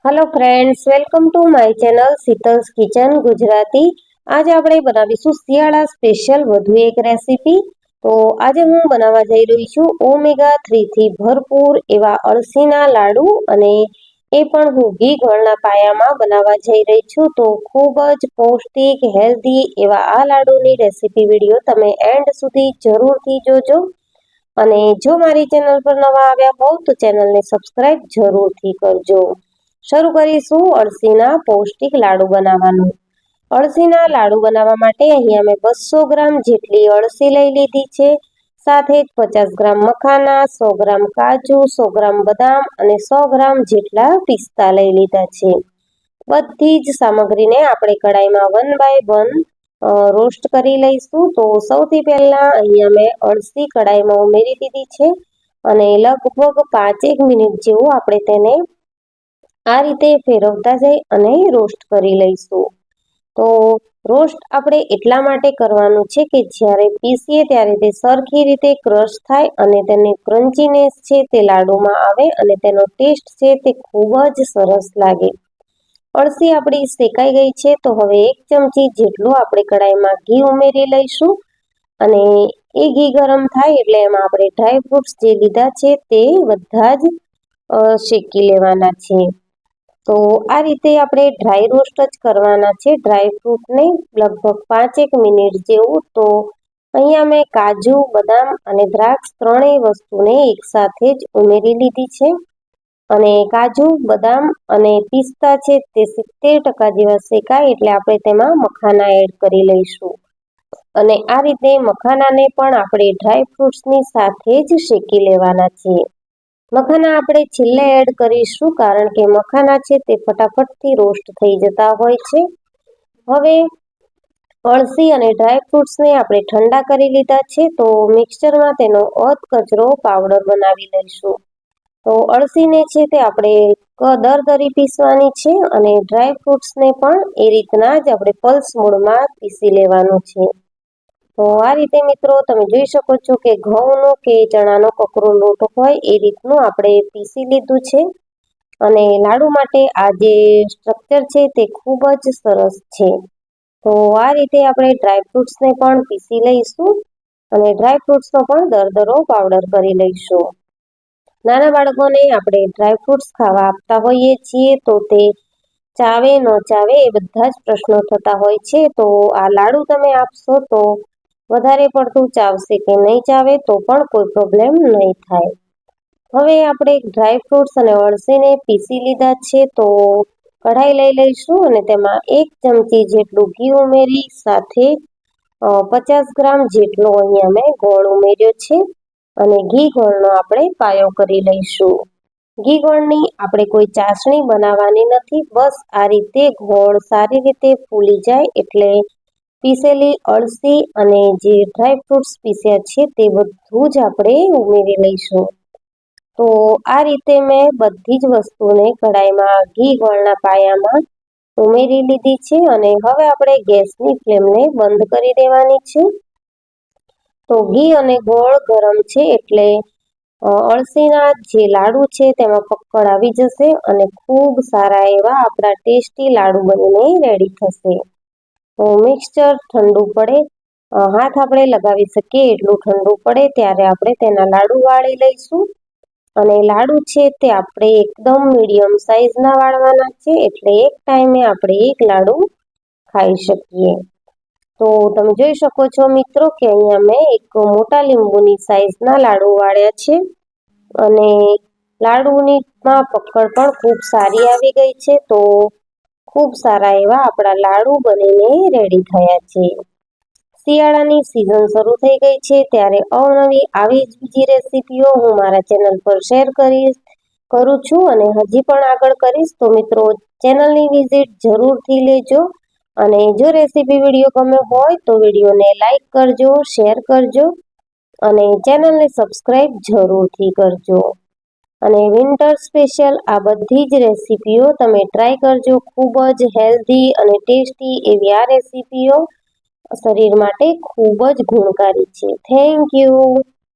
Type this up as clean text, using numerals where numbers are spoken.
Hello friends, welcome to my channel Sheetal's kitchen Gujarati. आज આપણે બનાવીશું શિયાળા સ્પેશિયલ વધુ એક રેસીપી। તો આજે હું બનાવવા જઈ રહી છું ઓમેગા 3 થી ભરપૂર એવા અળસીના લાડુ, અને એ પણ હું ઘી ગોળના પાયામાં બનાવવા જઈ રહી છું। તો ખૂબ જ પૌષ્ટિક હેલ્ધી એવા આ લાડુની રેસીપી વિડીયો તમે એન્ડ સુધી જરૂરથી જોજો। અને જો મારી ચેનલ પર નવા આવ્યા હોવ તો ચેનલને સબસ્ક્રાઇબ જરૂરથી કરજો। શરૂ કરીશું અળસીના પૌષ્ટિક લાડુ બનાવવાનું। અળસીના લાડુ બનાવવા માટે અહીંયા મેં 200 ગ્રામ જેટલી અળસી લઈ લીધી છે। સાથે જ 50 ગ્રામ મખાના, 100 ગ્રામ કાજુ, 100 ગ્રામ બદામ અને 100 ગ્રામ જેટલા પિસ્તા લઈ લીધા છે। બધી જ સામગ્રીને આપણે કડાઈમાં 1 બાય 1 રોસ્ટ કરી લઈશું। તો સૌથી પહેલા અહીંયા મેં અળસી કડાઈમાં ઉમેરી દીધી છે, અને લગભગ 5 મિનિટ જેવું આપણે તેને આ રીતે ફેરવતા જઈ અને રોસ્ટ કરી લઈશું। તો રોસ્ટ આપણે એટલા માટે કરવાનું છે કે જ્યારે પીસીએ ત્યારે તે સરખી રીતે ક્રશ થાય અને તેની ક્રન્ચીનેસ છે તે લાડુમાં આવે અને તેનો ટેસ્ટ છે તે ખૂબ જ સરસ લાગે। અળસી આપણી શેકાઈ ગઈ છે, તો હવે 1 ચમચી જેટલું આપણે કડાઈમાં ઘી ઉમેરી લઈશું, અને એ ઘી ગરમ થાય એટલે એમાં આપણે ડ્રાય ફ્રૂટ્સ જે લીધા છે તે બધા જ શેકી લેવાના છે। તો આ રીતે આપણે ડ્રાય રોસ્ટ જ કરવાના છે ડ્રાય ફ્રૂટને, લગભગ 5 મિનિટ જેવું। તો અહીંયા મેં કાજુ, બદામ અને દ્રાક્ષ ત્રણેય વસ્તુને એકસાથે જ ઉમેરી લીધી છે, અને કાજુ, બદામ અને પિસ્તા છે તે 70% જેવા શેકાય એટલે આપણે તેમાં મખાના એડ કરી લઈશું, અને આ રીતે મખાનાને પણ આપણે ડ્રાય ફ્રૂટ્સની સાથે જ શેકી લેવાના છે। મખાના આપણે છેલ્લે એડ કરીશું, કારણ કે મખાના છે તે ફટાફટથી રોસ્ટ થઈ જતા હોય છે। હવે અળસી અને ડ્રાય ફ્રૂટ્સને આપણે ઠંડા કરી લીધા છે, તો મિક્સચરમાં તેનો અધ કચરો પાવડર બનાવી લઈશું। તો અળસીને છે તે આપણે દરદરી પીસવાની છે, અને ડ્રાય ફ્રૂટ્સને પણ એ રીતના જ આપણે પલ્સ મોડમાં પીસી લેવાનું છે। તો આ રીતે મિત્રો તમે જોઈ શકો છો કે ઘઉંનો કે ચણાનો કકરો લોટ હોય એ રીતનું આપણે પીસી લીધું છે, અને લાડુ માટે આ જે સ્ટ્રક્ચર છે તે ખૂબ જ સરસ છે। તો આ રીતે આપણે ડ્રાય ફ્રૂટ્સને પણ પીસી લઈશું, અને ડ્રાય ફ્રૂટ્સનો પણ દરદરો પાવડર કરી લઈશું। નાના બાળકોને આપણે ડ્રાય ફ્રૂટ્સ ખાવા આપતા હોઈએ છીએ, તો તે ચાવે ન ચાવે એ બધા જ પ્રશ્નો થતા હોય છે। તો આ લાડુ તમે આપશો તો વધારે પડતું ચાવશે કે નહીં ચાવે તો પણ કોઈ પ્રોબ્લેમ નહીં થાય। હવે આપણે ડ્રાય ફ્રૂટ્સ અને અળસીને પીસી લીધા છે, તો કઢાઈ લઈ લઈશું અને તેમાં 1 ચમચી જેટલું ઘી ઉમેરી સાથે 50 ગ્રામ જેટલો અહીંયા મેં ગોળ ઉમેર્યો છે, અને ઘી ગોળનો આપણે પાયો કરી લઈશું। ઘી ગોળની આપણે કોઈ ચાસણી બનાવવાની નથી, બસ આ રીતે ગોળ સારી રીતે ફૂલી જાય એટલે પીસેલી અળસી અને જે ડ્રાય ફ્રૂટ્સ પીસ્યા છે તે બધું જ આપણે ઉમેરી લઈશું। તો આ રીતે મેં બધી જ વસ્તુને કડાઈમાં ઘી ગોળના પાયામાં ઉમેરી લીધી છે, અને હવે આપણે ગેસની ફ્લેમને બંધ કરી દેવાની છે। તો ઘી અને ગોળ ગરમ છે એટલે અળસીના જે લાડુ છે તેમાં પકડ આવી જશે, અને ખૂબ સારા એવા આપણા ટેસ્ટી લાડુ બનીને રેડી થશે। તો મિક્સચર ઠંડુ પડે, હાથ આપણે લગાવી શકીએ એટલું ઠંડુ પડે ત્યારે આપણે તેના લાડુ વાળી લઈશું, અને લાડુ છે તે આપણે એકદમ મીડિયમ સાઈઝના વાળવાના છે, એટલે એક ટાઈમે આપણે એક લાડુ ખાઈ શકીએ। તો તમે જોઈ શકો છો મિત્રો કે અહીંયા મેં એક મોટા લીંબુની સાઈઝના લાડુ વાળ્યા છે, અને લાડુની પકડ પણ ખૂબ સારી આવી ગઈ છે। તો ખૂબ સારા એવા આપણા લાડુ બનીને રેડી થયા છે। શિયાળાની સિઝન શરૂ થઈ ગઈ છે ત્યારે અવનવી આવી જ બીજી રેસીપીઓ હું મારા ચેનલ પર શેર કરું છું, અને હજી પણ આગળ કરીશ। તો મિત્રો ચેનલની વિઝિટ જરૂરથી લેજો, અને જો રેસીપી વિડીયો ગમ્યો હોય તો વિડીયોને લાઈક કરજો, શેર કરજો, અને ચેનલને સબસ્ક્રાઇબ જરૂરથી કરજો। અને વિન્ટર સ્પેશિયલ આ બધી જ રેસીપીઓ તમે ટ્રાય કરજો। ખૂબ જ હેલ્ધી અને ટેસ્ટી એવી આ રેસીપીઓ શરીર માટે ખૂબ જ ગુણકારી છે। Thank you.